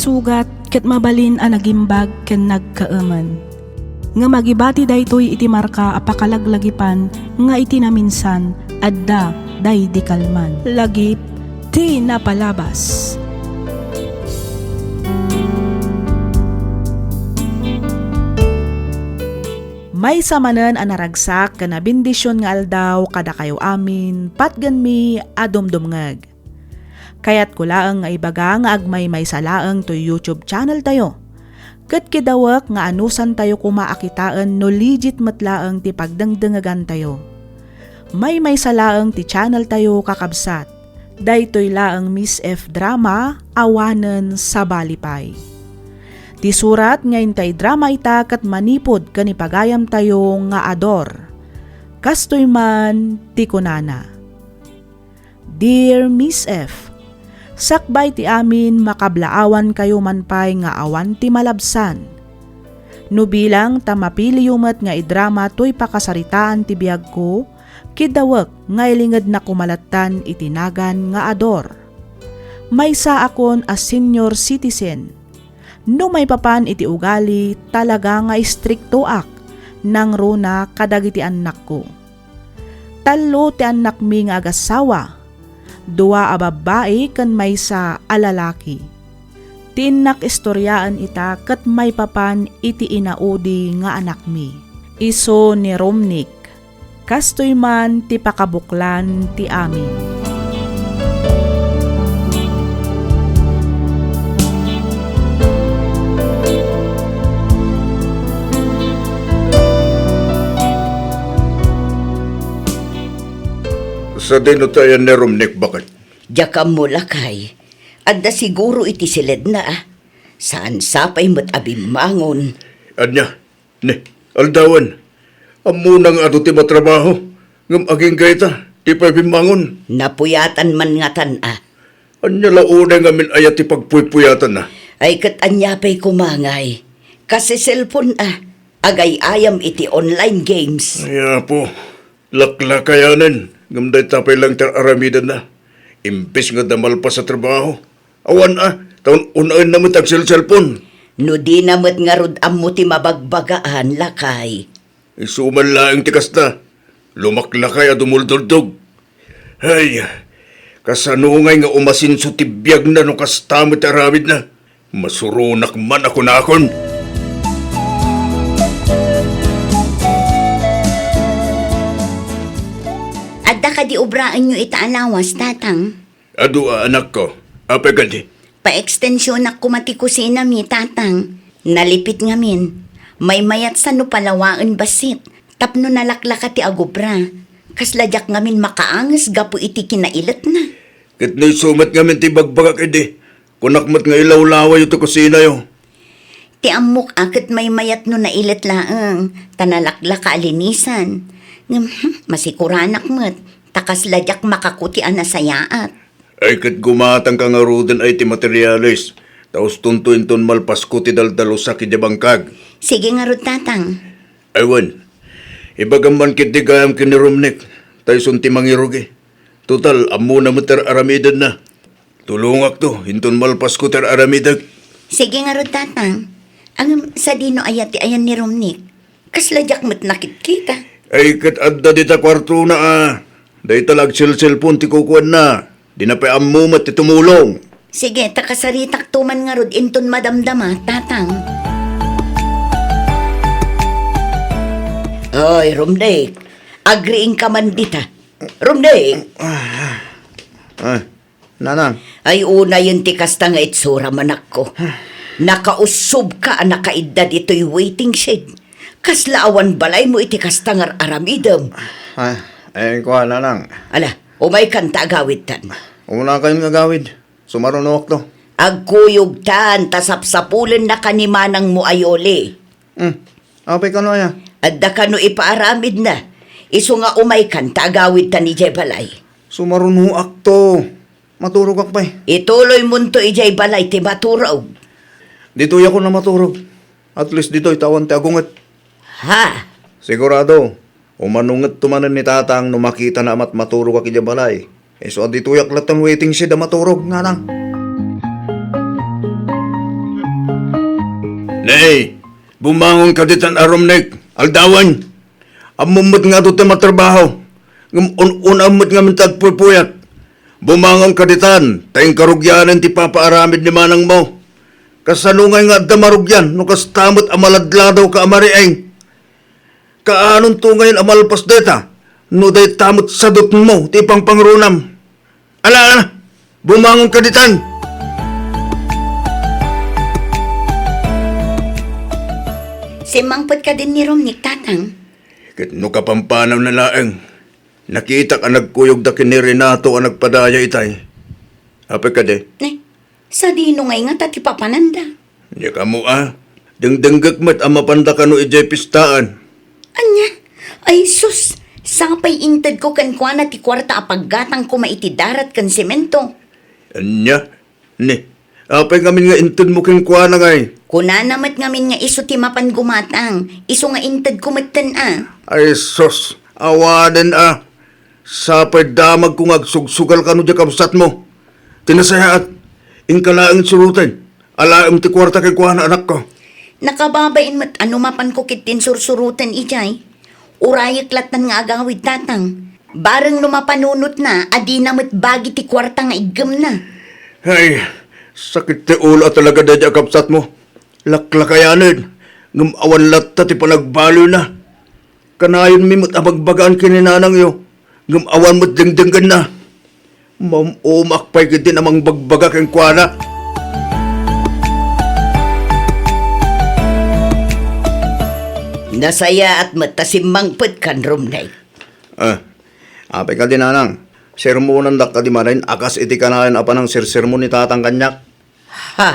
sugat ket mabalin a nagimbag ken nagkaaman. Nga magibati daytoy iti marka apakalaglagipan nga iti naminsan adda day di kalman. Lagip ti napalabas. May samanen a naragsak kana bendisyon nga aldaw kada kayo amin patgan mi adumdumngeg. Kayat kulaang nga ibaga nga agmay may salaang to YouTube channel tayo. Ket kidawak nga anusan tayo kumaakitaan no legit matlaang ti pagdangdangagan tayo. May salaang ti channel tayo kakabsat. Daytoy laang Miss F drama awanen sa balipay. Ti surat nga intay drama ita kat manipod kanipagayam tayo nga ador. Kastoy man ti kunana. Dear Miss F, sakbay ti amin makablaawan kayo manpay nga awan ti malabsan. No bilang tamapili yumet nga idrama to'y pakasaritaan ti biyag ko, kidawak nga ilingad na kumalatan itinagan nga ador. May sa akon as senior citizen. No may papan iti ugali talaga nga istrikto ak nang runa kadagiti anak ko. Talo ti anak mi nga agasawa. Dua a babae kan may sa alalaki. Tinak istoryaan ita kat may papan iti inaudi nga anak mi. Iso ni Romnick. Kastoy man ti pakabuklan ti amin. Sa dinutayan ni Romnick, bakit? Jakam mo lakay. Adda siguro iti silid na Saan sapay mat abimangon. Anya, aldawan. Amunang ato ti matrabaho. Ngam aging gaita, ti pabimangon. Napuyatan man nga Anya launay nga min ayat ti pagpuypuyatan na. Ay kat anya pa'y kumangay. Kasi cellphone agay ayam iti online games. Ay po, laklakayanan. Ngam day tapay lang aramidan na. Imbis nga damal pa sa trabaho. Awan taon unain naman tag cellphone. No di namat nga rod mo ti mabagbagaan lakay. Isuman laing tikas na. Lumaklakay at dumuldurdog. Ay, kasanungay nga umasin so tibiyag na no kastamot aramid na. Masurunak man ako na akon. Adda ka di obraan nyo itaalawas, tatang. Adu anak ko, apay gandi. Pa-extensyon na kumatikusin mi, tatang. Nalipit ngamin. May mayat sa no palawaan basit. Tapno nalaklaka ti agubra. Kasladyak ngamin makaangas gapo iti kinailat na. Kat na sumat ngamin ti bagbagak edi. Kunakmat nga ilaw-laway ito kusina yo. Ti amok akit may mayat no nailat laang. Tanalaklaka alinisan. Masikuranak mo't. Takasladyak makakutian na sayaat. Ay kat gumatang ka nga rudan ay ti materialis. Taos tuntuin ton malpasko ti daldalo sa kidabangkag. Sige nga rod, tatang. Aywan, ibagaman kit di gayam kini Romnick. Tayo sunti mangirugi. Total, amo na mater aramidan na. Tulungak to, hinton malpasko ter aramidag. Sige nga rod, tatang. Ang sa dino ayat ti ayan ni Romnick. Kasladyak mo't nakit kita. Ay kat adda dita kwarto na Day talag cellphone ti kukuan na. Di na pa ammo mat ti tumulong. Sige, takasaritak tuman nga rod inton madamdama, tatang. Oy, Romnick. Agriing ka man dita. Romnick. Nanang. Ay una yun ti kasta nga itsura manak ko. Nakausob ka nakaidad ito'y waiting shed. Kaslaawan balay mo iti kasta nga aramidam. Ay, kuha na lang. Ala, umay kanta agawid tan. Una kayo nga gawid. Sumarunok to. Agkuyog tan, tasapsapulan na kanimanang mo ayoli. Apay ka no ya. Adda ka no ipaaramid na. Iso nga umay kanta agawid tan ijay balay. Sumarunuak to. Maturog ak pa'y. Ituloy mo to ijay balay ti maturaw. Dito ako na maturog. At least dito itawan ti agungat. Ha? Sigurado. Umanungat tumanan ni tatang no makita na amat maturog ak ijay balay. So dito yak latan waiting siya da maturog nga lang. Nay, bumangon ka ditan aromnek, aldawan. Amumot nga doon matrabaho. Unamot nga mintag pulpuyat. Bumangon ka ditan, tayong karugyanan ti papaaramid ni manang mo. Kasanungay nga damarugyan, no kastamot amaladladaw ka amarieng. Kaanon tungayin amalpas deta, no day tamot sadot mo, ti pang pangrunam. Ala, bumangon ka ditan. Simangpot ka din ni Romnick, tatang. Ket no kapampanaw na laeng. Nakita ka nagkuyog da kini Renato ang nagpadaya itay. Apay ka de? Sa dino ngay nga tati papananda. Niya ka mo Dengdenggak mat ang mapanda ka no ijay pistaan. Anya? Ay sus, sapay inted ko kan kwa na ti kwarta apaggatang ko maitidarat kan semento. Anya? Ni, apay ngamin nga inted mo kin kwa na ngay. Kuna namat ngamin nga iso ti mapan gumatang, iso nga inted ko matan Ay sos, awaden Sapay damag kung agsugsugal ka no di kapsat mo. Tinasayaat, ingkalaang surutan. Alaang ti kwarta kay kwa na anak ko. Nakababain mat ano mapan ko kitin sursurutan ijay. Urayek latan nga agawid tatang. Bareng lumapanunot na, adi na mat bagi ti kwarta nga igam na. Ay, sakit ti ulo talaga da di kapsat mo. Laklakayanin, ngumawan latta ti panagbalo na. Kanayon mi mo't abagbagaan kininanang yo. Ngumawan mo't dengdenggan na. Umakpay kiti namang bagbaga keng kwana. Nasaya at matasimangpot kan Romnick. Apay ka din anang. Sermonan dak ka di marain, akas iti kanayan apa ng sirsermon ni tatang kanyak. Ha?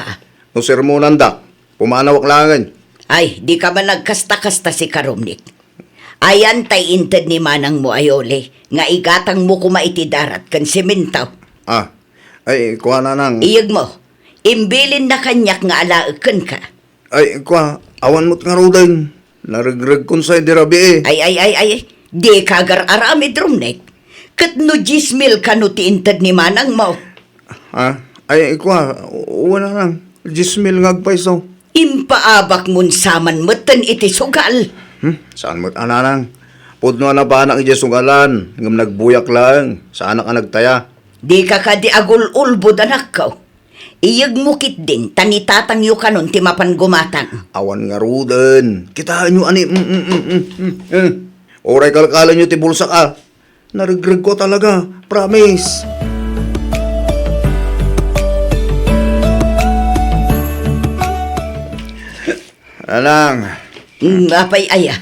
No sermonan dak, pumanawak langan. Ay, di ka ba nagkasta-kasta si Karomnik? Ayan tay inted ni manang mo ayole, nga igatang mo kumaitidarat kan sementaw. Ay, kuha na nang. Iyag mo, imbilin na kanyak nga alaakan ka. Ay, kuha, awan mo't nga rodan. Naragrag kun sa dirabi Ay, di kagar aramid Romnick. Kat no 10,000 ka no ti inted ni manang mo. Ay, kuha, wala nang. 10,000 ngagpaiso. Impaabak mun saman matan iti sugal. Saan mo't ananang? Pudno na ba nang sugalan? Ngam nagbuyak lang. Saan ka nagtaya? Di ka di agul-ulbod anak ko. Iyag mukit din, tanitatang yu kanon ti mapan gumatang. Awan nga rodan. Kitaan nyo ani. Oray kalkalan nyo ti bulsa ka. Narigrag ko talaga. Promise. Anang. Apay aya.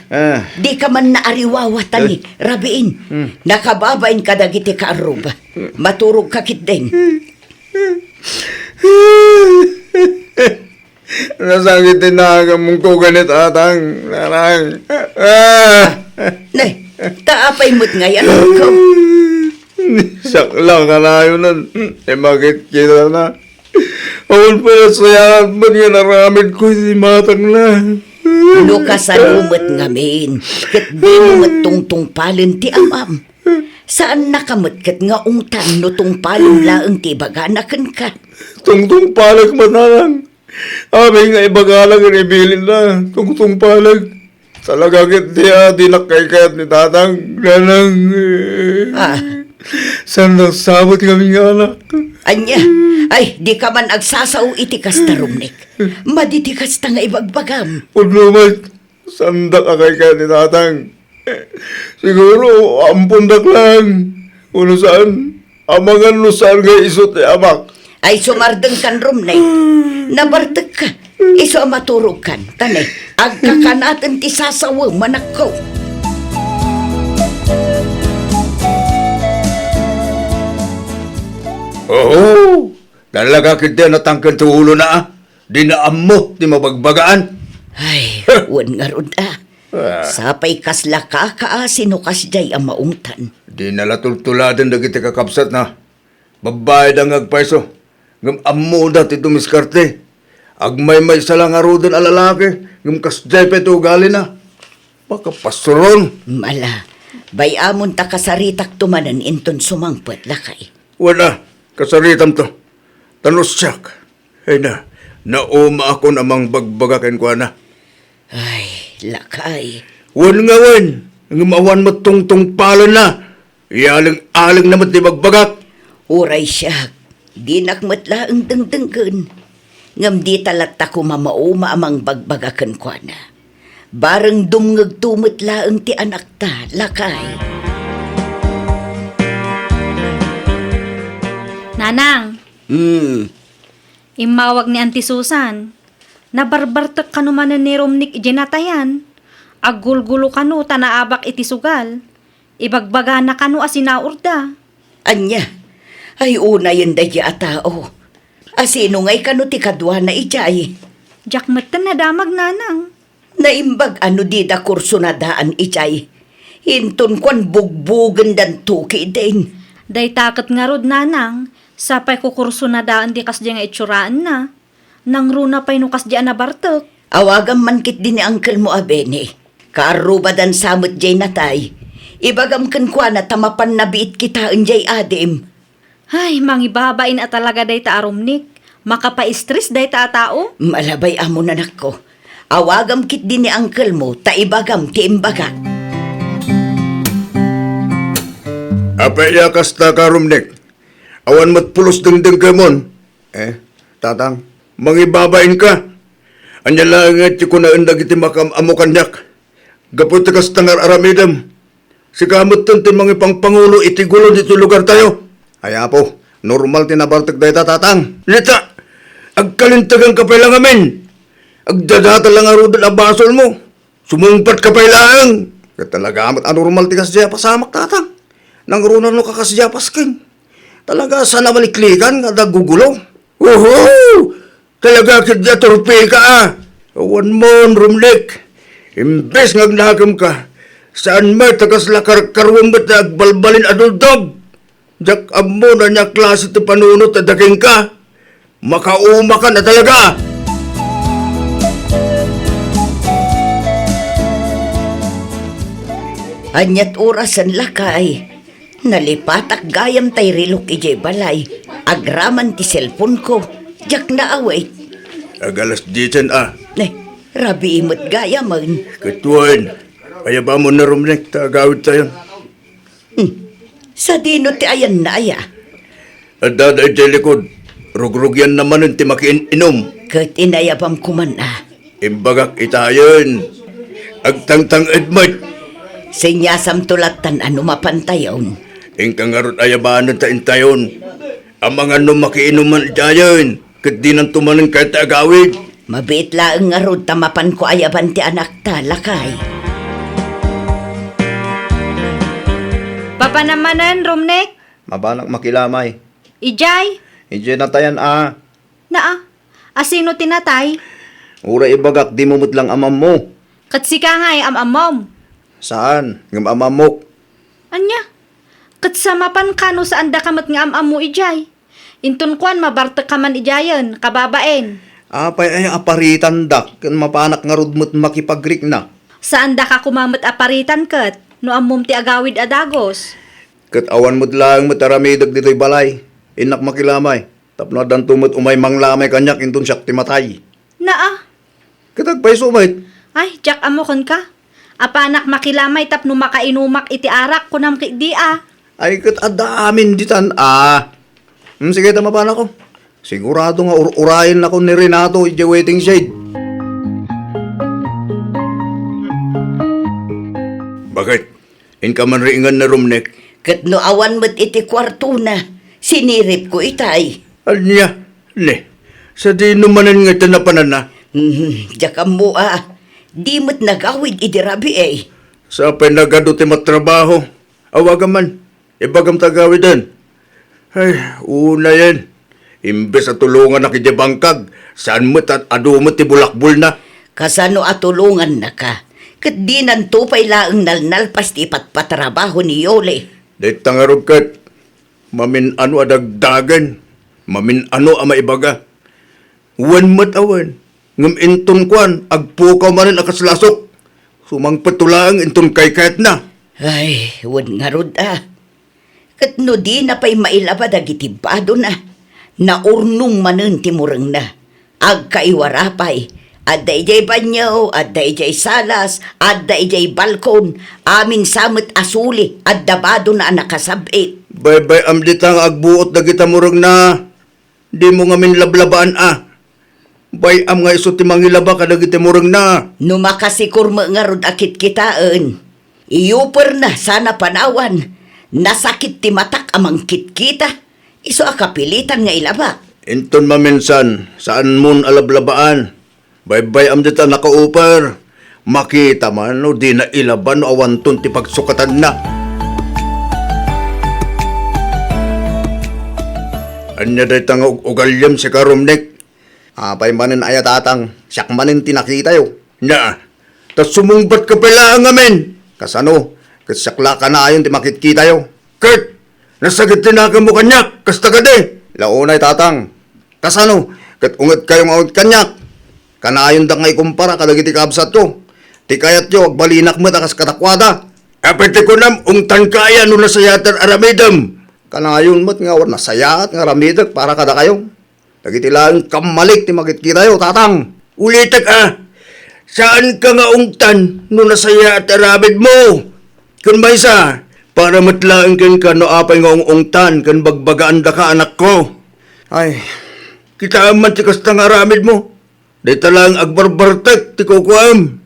Di ka man naariwawa tani, rabiin. Nakababain ka dagiti ka aruba. Maturog ka kit din. Nasakitin na mong ko ganit atang. Narang. Nay, taapay mo't ngayon ko. Sakla ka na yun nun. Bakit kita na? Awal pa na sayaan ba niya naramid ko si matang na. No kasalumot ngamin, kat di mo matungtung palin ti amam. Saan nakamot kat nga ungtan no tong palin laang ti baganakan ka? Tungtung palag manarang. Aming nga ibagalang inibilin na. Tungtung palag. Talaga kit diya, dinakaykayat ni tatang. Ganang. Saan nagsabot kami nga anak? Anya, ay di ka man agsasaw iti kasta Romnick. Maditikas ta nga ibagbagam. Pudlumat, sanda ka kay ni tatang. Siguro, ampundak lang. Kung saan, amangan no saan kay isot ni amak. Ay sumardeng kan Romnick. Nabartag ka. Iso maturog kan. Tane, agkakanatan ti sasawa manak ko. Oo, talaga kita natangkan sa ulo na Dinaam mo, di mabagbagaan. Ay, wan nga rod Sapay kasla ka sinukas jay ang maungtan. Di nalatultuladan na kita kakapsat na. Babayad ang agpaiso. Ngam ammo dati dumiskarte. Agmay-may salang arudan alalaki. Ngam kasjay pa ito ugali na. Baka pasuron. Mala, bayamon ta kasaritak tumanan inton sumangpot lakay. Wala, kasaritam to. Tanos siyak. Ay na, Nauma ako namang bagbagakan ko na. Ay, lakay. Wan nga wan, ang mawan mo tungtong pala na. Ialang-alang naman di magbagak. Uray siya, di nakmatla ang dengdenggan. Ngam di talata ko mamauma amang bagbagakan ko na. Barang dumngag tumatla ang ti anak ta, lakay. Nanang, imawag ni Auntie Susan. Nabarbartek kanumanan ni Romnik ijenatayan. Agulgulo kanu tanaabak iti sugal. Ibagbaga na kanu asinaurda. Anya, ay una yun dahi a tao. Asino ngay kano ti kadwa na ijay. Jack matan na damag nanang. Naimbag ano di da kurso na daan ijay. Hintun kwan bugbugan dan tuki din. Day takat nga rod nanang. Sapay ko kurso na daan di kas nga itsuraan na. Nang runa pa'y nukas di anabartek. Awagam man kit din ni uncle mo abene. Karubadan samot jay natay. Ibagam kan kwa na tamapan na biit kita jay adim. Ay, mangibabain at talaga day ta arumnik. Makapa-stress day ta tao. Malabay amo na nako. Awagam kit din ni uncle mo, taibagam ti imbaga. Apaya kasta karumnek. Awan mat pulos dengdeng kamon. Tatang, Mangibabain ka. Anya lang nga ko na undag iti makam amo kanyak. Gapot kas tangar aramidam. Si kamot tanti mga pangpangulo iti gulo dito lugar tayo. Aya po, normal tinabartek dayta tatang. Lita, agkalintagan ka pa lang amin. Agdadata lang arudan ang basol mo. Sumungpat ka pa lang. Talaga amat anormal ti kasya pasamak tatang. Nang runan no kakasya paskin. Talaga sana maliklikan nga dagugulo. Woohoo! Talaga kidya torpe ka ah. Awan mo, Rumlik. Imbes nga gnagam ka. Saan may tagas lakar karwang ba't agbalbalin aduldog? Jak amo na niya klase ti panunot at daking ka. Makauma ka na talaga. Anyat orasan lakay. Nalipatak gayam tay rilok ijay balay. Agraman ti cellphone ko. Jak na away. Agalas diyan ah. Rabi imot gayaman. Katuan. Kaya ba mo na Rumlik tagawid tayo? Sa dino ti ayan na aya. At daday dyan likod. Rugrugyan naman yung timakiin inom. Kat inayabam kuman na. Imbagak itayon. Agtangtang edmat. Sinyasam tulatan ano mapantayon. Ingkang arot ayabanan ta intayon. Ang mga makiinuman itayon. Kat di nang tumanin kahit agawid. Mabit laang nga rod tamapan ko ayaban ti anak ta, lakay. Papanamanan, Romnek. Mabanak makilamay. Ijay. Ije natayan Naa. Asino tinatay? Ura ibagak di mo lang amam mo. Katsika nga ay amamom. Saan? Ngam amam mo. Anya? Katsamapan kano saan da kamat nga amam mo ijay. Intun kwan mabartek kaman ijayan, kababaen. Apay ay aparitan dak. Kan mapanak nga rudmut makipagrik na. Saan da ka kumamat aparitan kat? No amom ti agawid adagos. Kat awan mo't lang mataramidag dito'y balay. Inak makilamay. Tapno dan tumot umay manglamay kanyak intun siyak timatay. Naa. Katagpay sumait. Ay, Jack amokon ka. Apanak makilamay tapno makainumak iti arak kunam di Ay kat adamin ditan sige tama pa na ko. Sigurado nga urayin na ko ni Renato iti waiting shade. Bakit? Inka man ringan na Rumlik. Kat no awan mo't iti kwarto na. Sinirip ko itay. Anya? Ne? Sa di numanan nga tanapanan na. Jakam mo Di mo't nagawid iti rabi eh. Sa pinagado ti matrabaho. Awagan man. Ibagam tagawidan. Ay, una yan. Imbes at tulungan na kidya bangkag. Saan mo't at adu mo't ti bulakbol na. Kasano atulungan na ka. Kat di nantupay laang nalnalpas ti patpatrabaho ni Yole. Dahil tangarog kat. Mamin ano adagdagan. Mamin ano ama ibaga. Wan mo't awan. Ngam inton kwan. Agpukaw manin akaslasok. Sumang patulaang inton kay kahit na. Ay, wad nga rod Kat no di na pa'y mailabad agitibado na. Naurnong manen ti murang na. ag kaiwarapay. Adda ijay banyaw, adda ijay salas, adda ijay balkon, amin samot asuli, adda bado na nakasabit. Bay amditang agbuot na kita murag na. Di mo nga min lablabaan Bay am nga iso ti mangilaba kada kita murag na. No makasikurma nga rod akit kitaan. Iyuper na sana panawan. Nasakit ti matak amang kitkita. Iso akapilitan nga ilaba. Inton maminsan, saan mon alablabaan? Bay amdita nakauper. Makita man no di na ilaban no awanton ti pagsukatan na. Anya day tang ugalyam si Karumnek. Apay manin aya tatang, siyak manin tinakita yo. Na, tas sumungbat ka pala ang amin. Kasano, kasyakla ka na ayon ti makitkita yo. Kurt, nasagit tinaga mo kanyak, kasta ka de. Launay tatang, kasano, kat unget kayong awit kanyak. Kanayon da nga ikumpara kadagiti kabsat to. Ti kayat yo, agbalinak mo takas katakwada. Apete ko nam, ungtan kaya no nasayatar aramidam. Kanayon mo't nga war nasayat nga ramidag para kada kayo. Dagiti lang kamalik ti makitkita yo, tatang. Ulitak saan ka nga ungtan no nasaya at aramid mo? Kun may isa, para matlaan ka no apay nga ungtan kan bagbagaan da ka anak ko. Ay, Kita aman ti kasta nga aramid mo. Dito lang agbarbartek ti kukuam.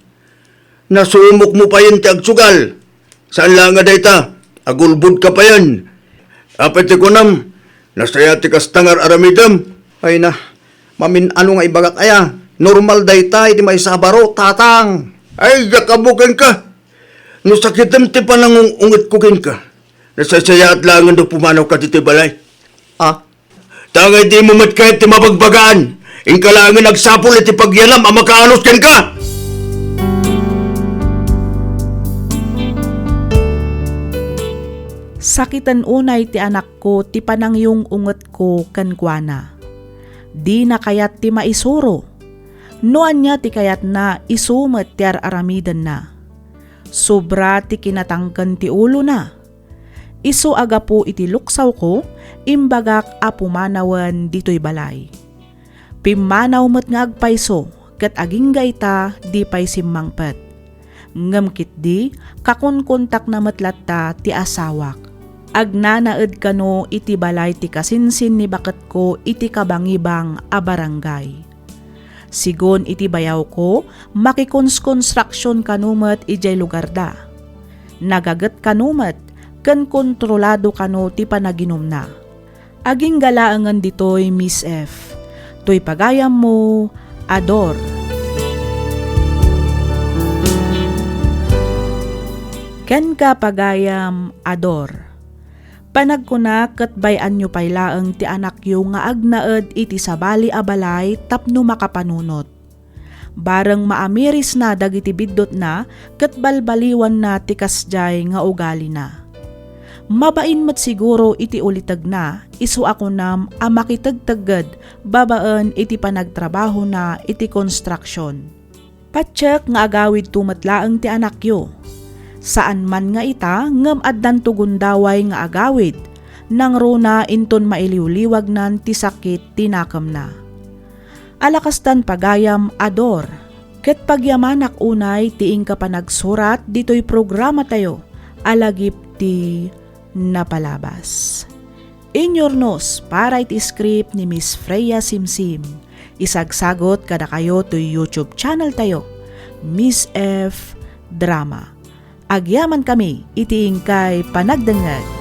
Nasumok mo pa yun ti agsugal. Saan lang nga dayta? Agulbud ka pa yan. Apet ti kunam, nasaya ti kasta nga aramidam. ay na, mamin ano nga ibagak aya. Normal dayta iti may sabaro, tatang. Ay, yakabukin ka. No sakitam ti panang ungit kukin ka. Nasasaya at langan do pumanaw ka ti balay. Ah, Tangay di mo matkahit ti mabagbagaan. Ing kalangan nagsapul iti pagyalam ang makaanos ken ka. Sakitan unay ti anak ko ti panangyong unget ko kankwana. Di na kayat ti maisuro. Noan niya ti kayat na isumet ti aramidan na. Sobra ti kinatangkan ti ulo na. Isu aga po iti luksaw ko, imbagak apumanawan dito'y balay. Pimanaw met nga agpayso, kat aging gaita di pay simmangpet. Ngamkit di, kakunkontak na matlatta ti asawak. Agnanaed kano iti balay ti kasinsin ni baket ko iti kabangibang a barangay. Sigon iti bayaw ko, makikonskonstruksyon kanumet ijay lugar da. Nagaget kanumet, kan kontrolado kano ti panaginom na. Aging galaangan ditoy Miss F. To'y pagayam mo, Ador. Ken ka pagayam, Ador. Panagkuna ket bayan nyo paylaeng ti anak yo nga agnaed iti sabali a balay tapno makapanunot. Bareng maamiris na dagiti biddot na ket balbaliwan na ti kasjay nga ugali na. Mabain met siguro iti ulitag na, isu ako nam a makitagtagad babaan iti panagtrabaho na iti construction. Patsyak nga agawid tumatlaang ti anak yo. Saan man nga ita ngem addan tugundaway nga agawid, nang runa inton mailiwliwag nan ti sakit tinakam na. Alakastan pagayam, Ador. Ket pagyamanak unay tiing ka panagsurat dito'y programa tayo, alagip ti napalabas. Inyornos para iti script ni Miss Freya Simsim. Isagsagot kada kayo to YouTube channel tayo, Miss F Drama. Agyaman kami itiing kay panagdangag.